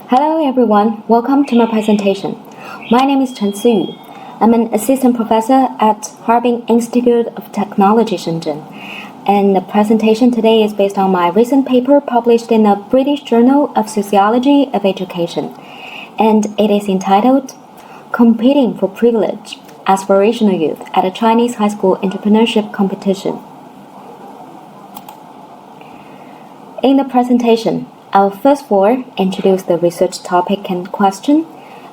Hello everyone, welcome to my presentation. My name is Chen Siyu. I'm an assistant professor at Harbin Institute of Technology, Shenzhen. And the presentation today is based on my recent paper published in the British Journal of Sociology of Education. And it is entitled Competing for Privilege, Aspirational Youth at a Chinese High School Entrepreneurship Competition. In the presentation, I'll first of all introduce the research topic and question,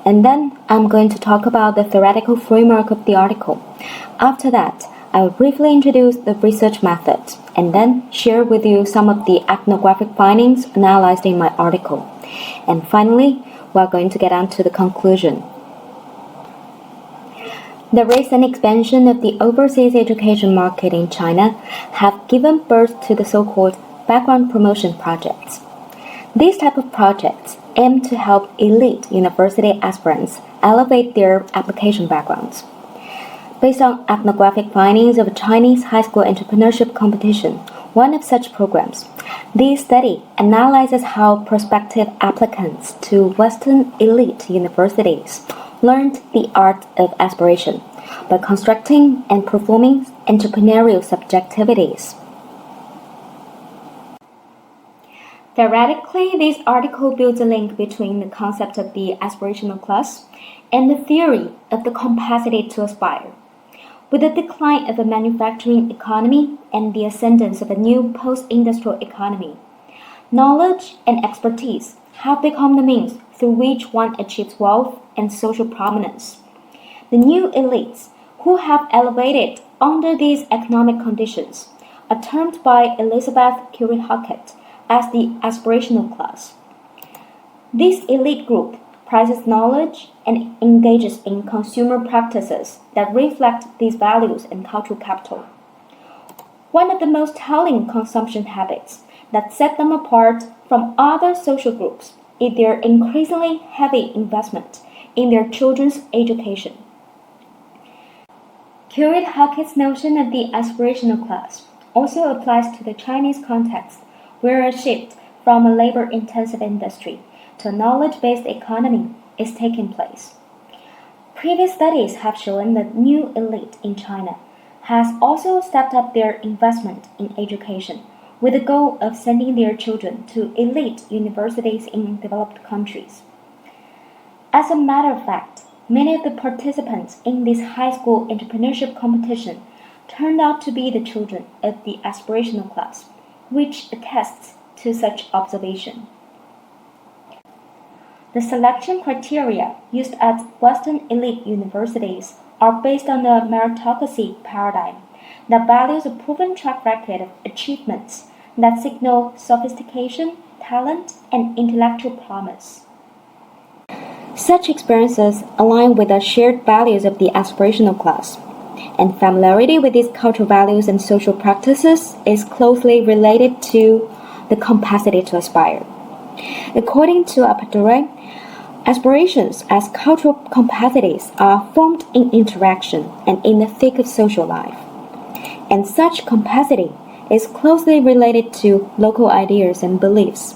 and then I'm going to talk about the theoretical framework of the article. After that, I will briefly introduce the research method, and then share with you some of the ethnographic findings analyzed in my article. And finally, we're going to get on to the conclusion. The recent expansion of the overseas education market in China have given birth to the so-called background promotion projects. These type of projects aim to help elite university aspirants elevate their application backgrounds. Based on ethnographic findings of a Chinese high school entrepreneurship competition, one of such programs, this study analyzes how prospective applicants to Western elite universities learned the art of aspiration by constructing and performing entrepreneurial subjectivities. Theoretically, this article builds a link between the concept of the aspirational class and the theory of the capacity to aspire. With the decline of the manufacturing economy and the ascendance of a new post-industrial economy, knowledge and expertise have become the means through which one achieves wealth and social prominence. The new elites who have elevated under these economic conditions are termed by Elizabeth Currid-Halkett as the aspirational class. This elite group prizes knowledge and engages in consumer practices that reflect these values and cultural capital. One of the most telling consumption habits that set them apart from other social groups is their increasingly heavy investment in their children's education. Currid-Halkett's notion of the aspirational class also applies to the Chinese context, where a shift from a labor-intensive industry to a knowledge-based economy is taking place. Previous studies have shown that new elite in China has also stepped up their investment in education with the goal of sending their children to elite universities in developed countries. As a matter of fact, many of the participants in this high school entrepreneurship competition turned out to be the children of the aspirational class, which attests to such observation. The selection criteria used at Western elite universities are based on the meritocracy paradigm that values a proven track record of achievements that signal sophistication, talent, and intellectual promise. Such experiences align with the shared values of the aspirational class, and familiarity with these cultural values and social practices is closely related to the capacity to aspire. According to Appadurai, aspirations as cultural capacities are formed in interaction and in the thick of social life. And such capacity is closely related to local ideas and beliefs.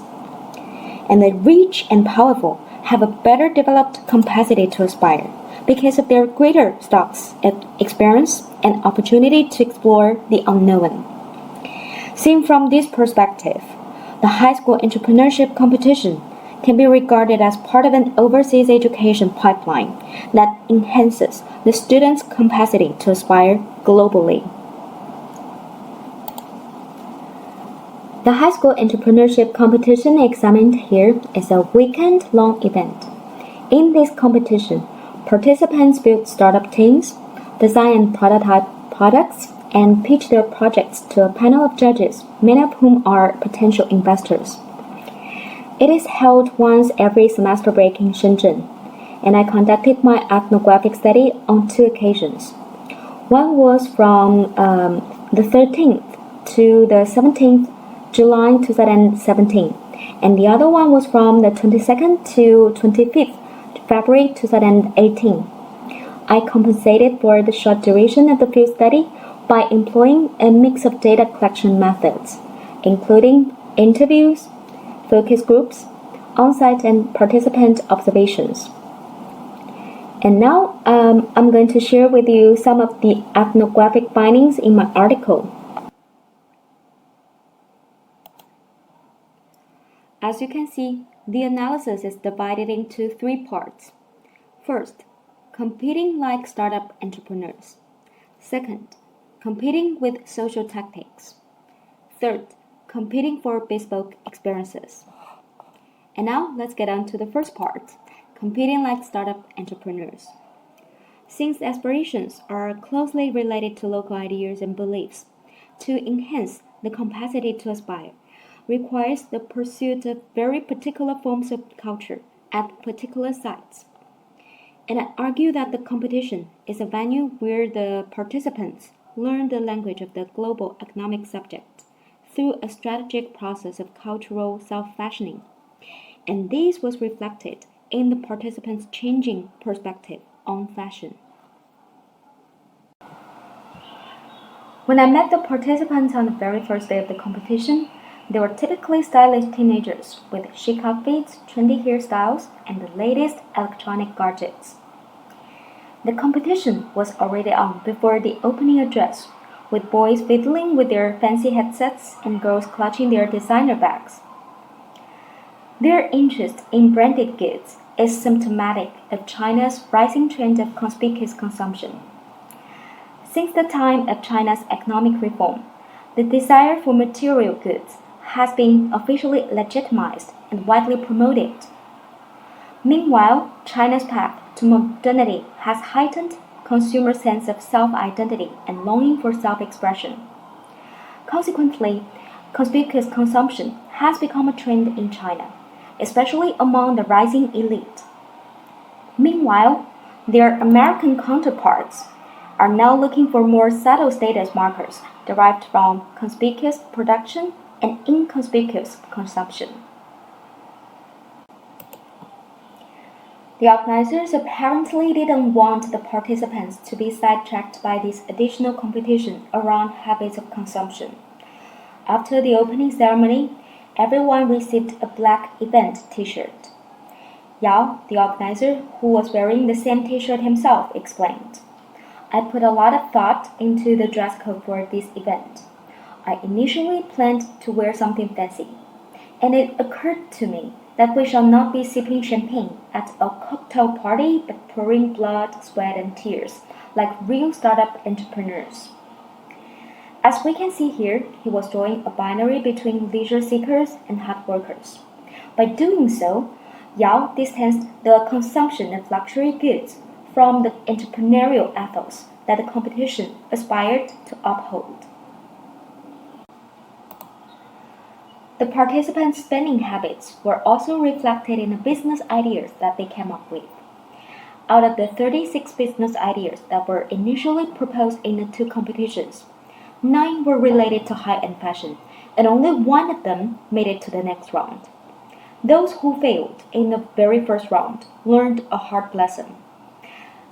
And the rich and powerful have a better developed capacity to aspire because of their greater stocks of experience and opportunity to explore the unknown. Seen from this perspective, the high school entrepreneurship competition can be regarded as part of an overseas education pipeline that enhances the students' capacity to aspire globally. The high school entrepreneurship competition examined here is a weekend-long event. In this competition, participants build startup teams, design and prototype products, and pitch their projects to a panel of judges, many of whom are potential investors. It is held once every semester break in Shenzhen, and I conducted my ethnographic study on 2 occasions. One was from the 13th to the 17th July 2017, and the other one was from the 22nd to 25th February 2018. I compensated for the short duration of the field study by employing a mix of data collection methods, including interviews, focus groups, on-site and participant observations. And now I'm going to share with you some of the ethnographic findings in my article. As you can see, the analysis is divided into 3 parts. First, competing like startup entrepreneurs. Second, competing with social tactics. Third, competing for bespoke experiences. And now let's get on to the first part, competing like startup entrepreneurs. Since aspirations are closely related to local ideas and beliefs, to enhance the capacity to aspire requires the pursuit of very particular forms of culture at particular sites. And I argue that the competition is a venue where the participants learn the language of the global economic subject through a strategic process of cultural self-fashioning. And this was reflected in the participants' changing perspective on fashion. When I met the participants on the very first day of the competition, they were typically stylish teenagers with chic outfits, trendy hairstyles, and the latest electronic gadgets. The competition was already on before the opening address, with boys fiddling with their fancy headsets and girls clutching their designer bags. Their interest in branded goods is symptomatic of China's rising trend of conspicuous consumption. Since the time of China's economic reform, the desire for material goods has been officially legitimized and widely promoted. Meanwhile, China's path to modernity has heightened consumer sense of self-identity and longing for self-expression. Consequently, conspicuous consumption has become a trend in China, especially among the rising elite. Meanwhile, their American counterparts are now looking for more subtle status markers derived from conspicuous production and inconspicuous consumption. The organizers apparently didn't want the participants to be sidetracked by this additional competition around habits of consumption. After the opening ceremony, everyone received a black event t-shirt. Yao, the organizer, who was wearing the same t-shirt himself, explained, "I put a lot of thought into the dress code for this event. I initially planned to wear something fancy, and it occurred to me that we shall not be sipping champagne at a cocktail party but pouring blood, sweat, and tears like real startup entrepreneurs." As we can see here, he was drawing a binary between leisure seekers and hard workers. By doing so, Yao distanced the consumption of luxury goods from the entrepreneurial ethos that the competition aspired to uphold. The participants' spending habits were also reflected in the business ideas that they came up with. Out of the 36 business ideas that were initially proposed in the 2 competitions, 9 were related to high-end fashion, and only 1 of them made it to the next round. Those who failed in the very first round learned a hard lesson.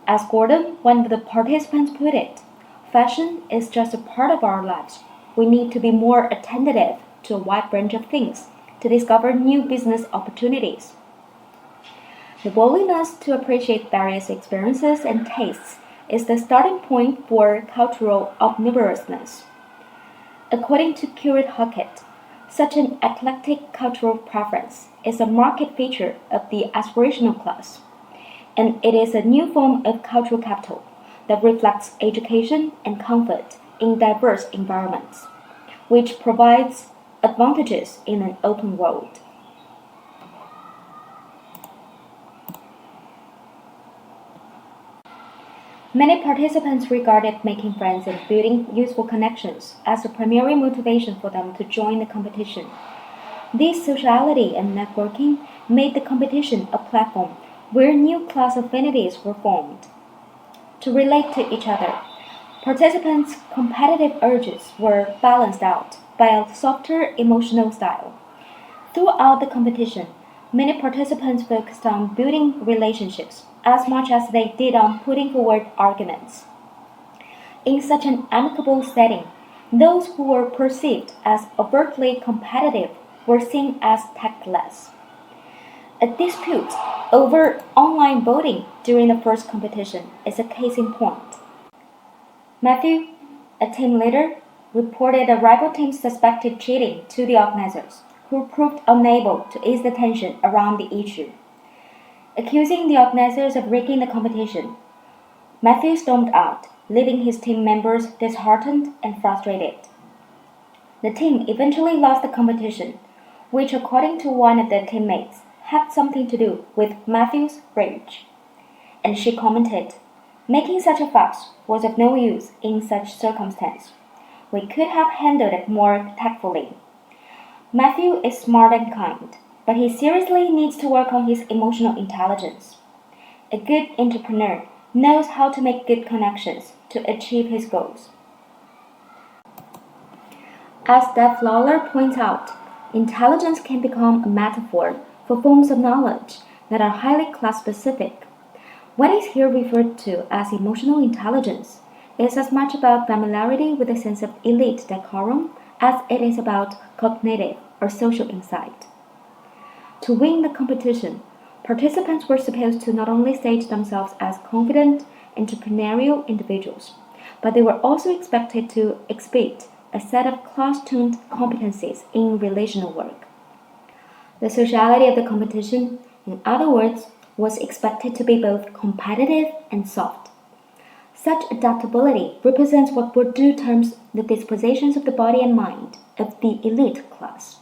As Gordon, one of the participants, put it, "Fashion is just a part of our lives. We need to be more attentive to a wide range of things to discover new business opportunities." The willingness to appreciate various experiences and tastes is the starting point for cultural omnivorousness. According to Currid-Halkett, such an eclectic cultural preference is a marked feature of the aspirational class, and it is a new form of cultural capital that reflects education and comfort in diverse environments, which provides advantages in an open world. Many participants regarded making friends and building useful connections as the primary motivation for them to join the competition. This sociality and networking made the competition a platform where new class affinities were formed. To relate to each other, participants' competitive urges were balanced out by a softer emotional style. Throughout the competition, many participants focused on building relationships as much as they did on putting forward arguments. In such an amicable setting, those who were perceived as overtly competitive were seen as tactless. A dispute over online voting during the first competition is a case in point. Matthew, a team leader, reported a rival team's suspected cheating to the organizers, who proved unable to ease the tension around the issue. Accusing the organizers of rigging the competition, Matthew stormed out, leaving his team members disheartened and frustrated. The team eventually lost the competition, which, according to one of their teammates, had something to do with Matthew's rage. And she commented, "Making such a fuss was of no use in such circumstance. We could have handled it more tactfully. Matthew is smart and kind, but he seriously needs to work on his emotional intelligence. A good entrepreneur knows how to make good connections to achieve his goals." As Lawler points out, intelligence can become a metaphor for forms of knowledge that are highly class-specific. What is here referred to as emotional intelligence is as much about familiarity with a sense of elite decorum as it is about cognitive or social insight. To win the competition, participants were supposed to not only stage themselves as confident, entrepreneurial individuals, but they were also expected to exhibit a set of class-tuned competencies in relational work. The sociality of the competition, in other words, was expected to be both competitive and soft. Such adaptability represents what Bourdieu terms the dispositions of the body and mind of the elite class.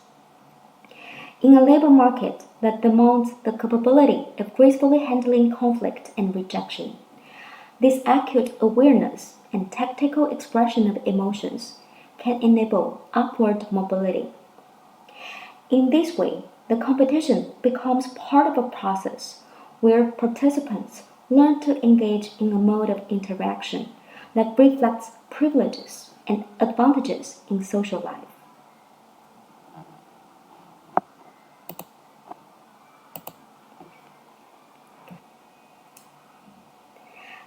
In a labor market that demands the capability of gracefully handling conflict and rejection, this acute awareness and tactical expression of emotions can enable upward mobility. In this way, the competition becomes part of a process where participants learn to engage in a mode of interaction that reflects privileges and advantages in social life.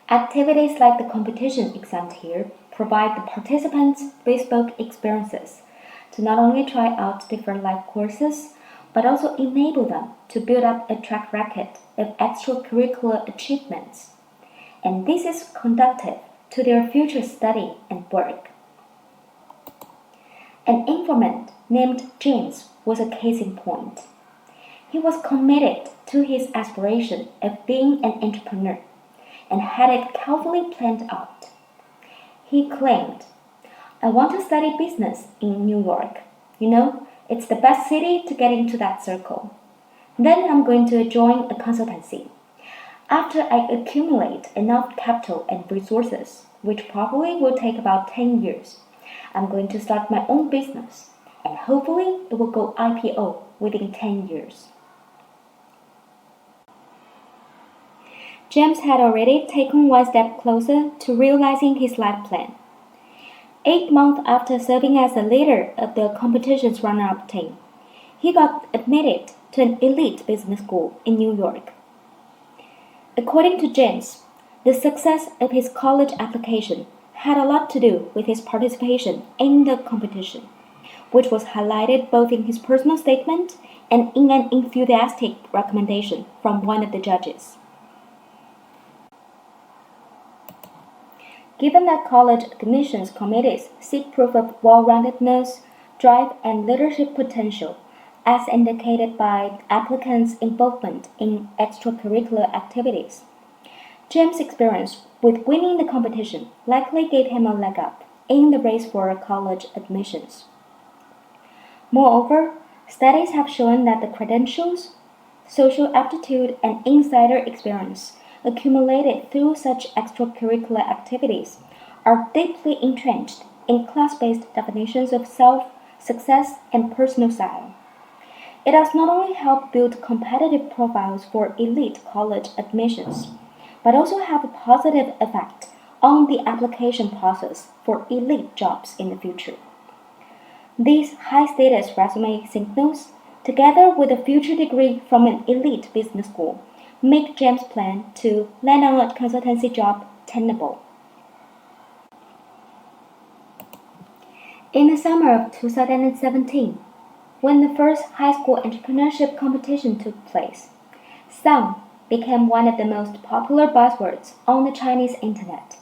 Activities like the competition examined here provide the participants bespoke experiences to not only try out different life courses, but also enable them to build up a track record of extracurricular achievements. And this is conducive to their future study and work. An informant named James was a case in point. He was committed to his aspiration of being an entrepreneur and had it carefully planned out. He claimed, "I want to study business in New York. You know, it's the best city to get into that circle. Then I'm going to join a consultancy. After I accumulate enough capital and resources, which probably will take about 10 years, I'm going to start my own business, and hopefully it will go IPO within 10 years. James had already taken one step closer to realizing his life plan. 8 months after serving as the leader of the competition's runner-up team, he got admitted to an elite business school in New York. According to James, the success of his college application had a lot to do with his participation in the competition, which was highlighted both in his personal statement and in an enthusiastic recommendation from one of the judges. Given that college admissions committees seek proof of well-roundedness, drive, and leadership potential, as indicated by applicants' involvement in extracurricular activities, James' experience with winning the competition likely gave him a leg up in the race for college admissions. Moreover, studies have shown that the credentials, social aptitude, and insider experience accumulated through such extracurricular activities are deeply entrenched in class-based definitions of self, success, and personal style. It has not only helped build competitive profiles for elite college admissions, but also have a positive effect on the application process for elite jobs in the future. These high-status resume signals, together with a future degree from an elite business school, make James' plan to land on a consultancy job tenable. In the summer of 2017, when the first high school entrepreneurship competition took place, Some became one of the most popular buzzwords on the Chinese internet,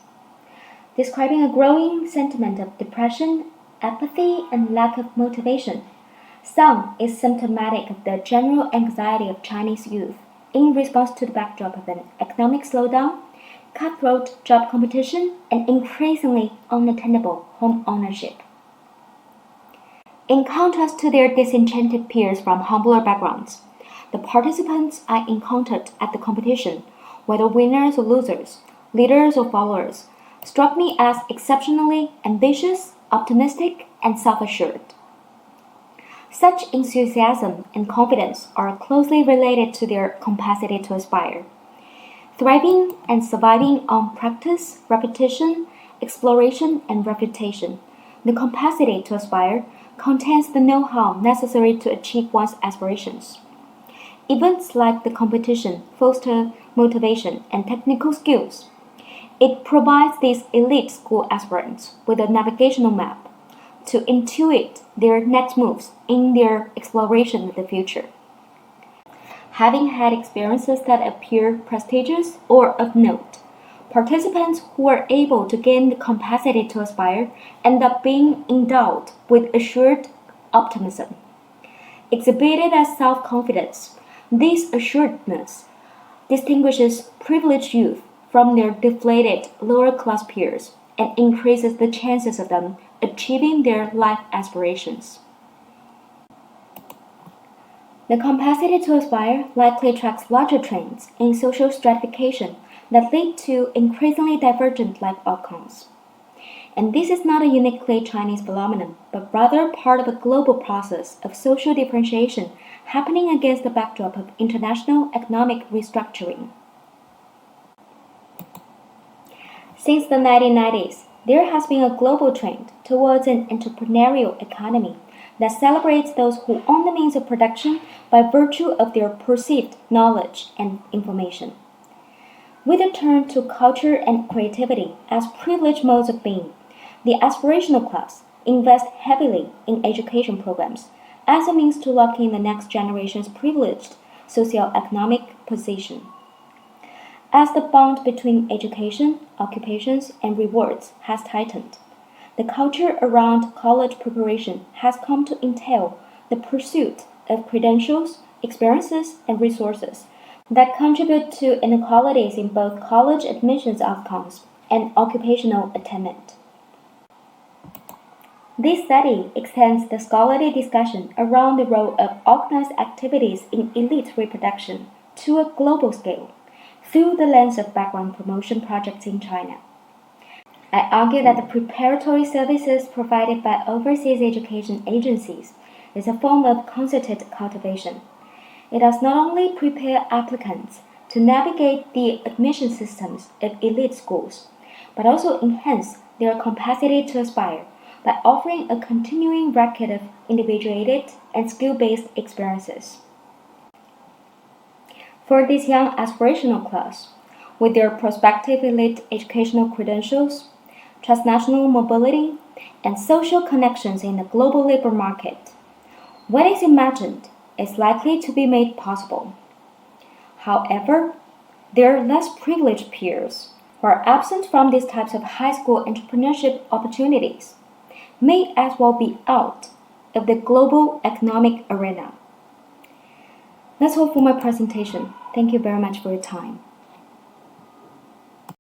describing a growing sentiment of depression, apathy, and lack of motivation. Some is symptomatic of the general anxiety of Chinese youth in response to the backdrop of an economic slowdown, cutthroat job competition, and increasingly unattainable home ownership. In contrast to their disenchanted peers from humbler backgrounds, the participants I encountered at the competition, whether winners or losers, leaders or followers, struck me as exceptionally ambitious, optimistic, and self-assured. Such enthusiasm and confidence are closely related to their capacity to aspire. Thriving and surviving on practice, repetition, exploration, and refutation, the capacity to aspire contains the know-how necessary to achieve one's aspirations. Events like the competition foster motivation and technical skills. It provides these elite school aspirants with a navigational map to intuit their next moves in their exploration of the future. Having had experiences that appear prestigious or of note, participants who are able to gain the capacity to aspire end up being endowed with assured optimism. Exhibited as self-confidence, this assuredness distinguishes privileged youth from their deflated lower-class peers and increases the chances of them achieving their life aspirations. The capacity to aspire likely attracts larger trends in social stratification that lead to increasingly divergent life outcomes. And this is not a uniquely Chinese phenomenon, but rather part of a global process of social differentiation happening against the backdrop of international economic restructuring. Since the 1990s, there has been a global trend towards an entrepreneurial economy that celebrates those who own the means of production by virtue of their perceived knowledge and information. With a turn to culture and creativity as privileged modes of being, the aspirational class invests heavily in education programs as a means to lock in the next generation's privileged socioeconomic position. As the bond between education, occupations, and rewards has tightened, the culture around college preparation has come to entail the pursuit of credentials, experiences, and resources that contribute to inequalities in both college admissions outcomes and occupational attainment. This study extends the scholarly discussion around the role of organized activities in elite reproduction to a global scale through the lens of background promotion projects in China. I argue that the preparatory services provided by overseas education agencies is a form of concerted cultivation. It does not only prepare applicants to navigate the admission systems of elite schools, but also enhance their capacity to aspire by offering a continuing record of individuated and skill-based experiences. For this young aspirational class, with their prospective elite educational credentials, transnational mobility, and social connections in the global labor market, what is imagined is likely to be made possible. However, their less privileged peers who are absent from these types of high school entrepreneurship opportunities may as well be out of the global economic arena. That's all for my presentation. Thank you very much for your time.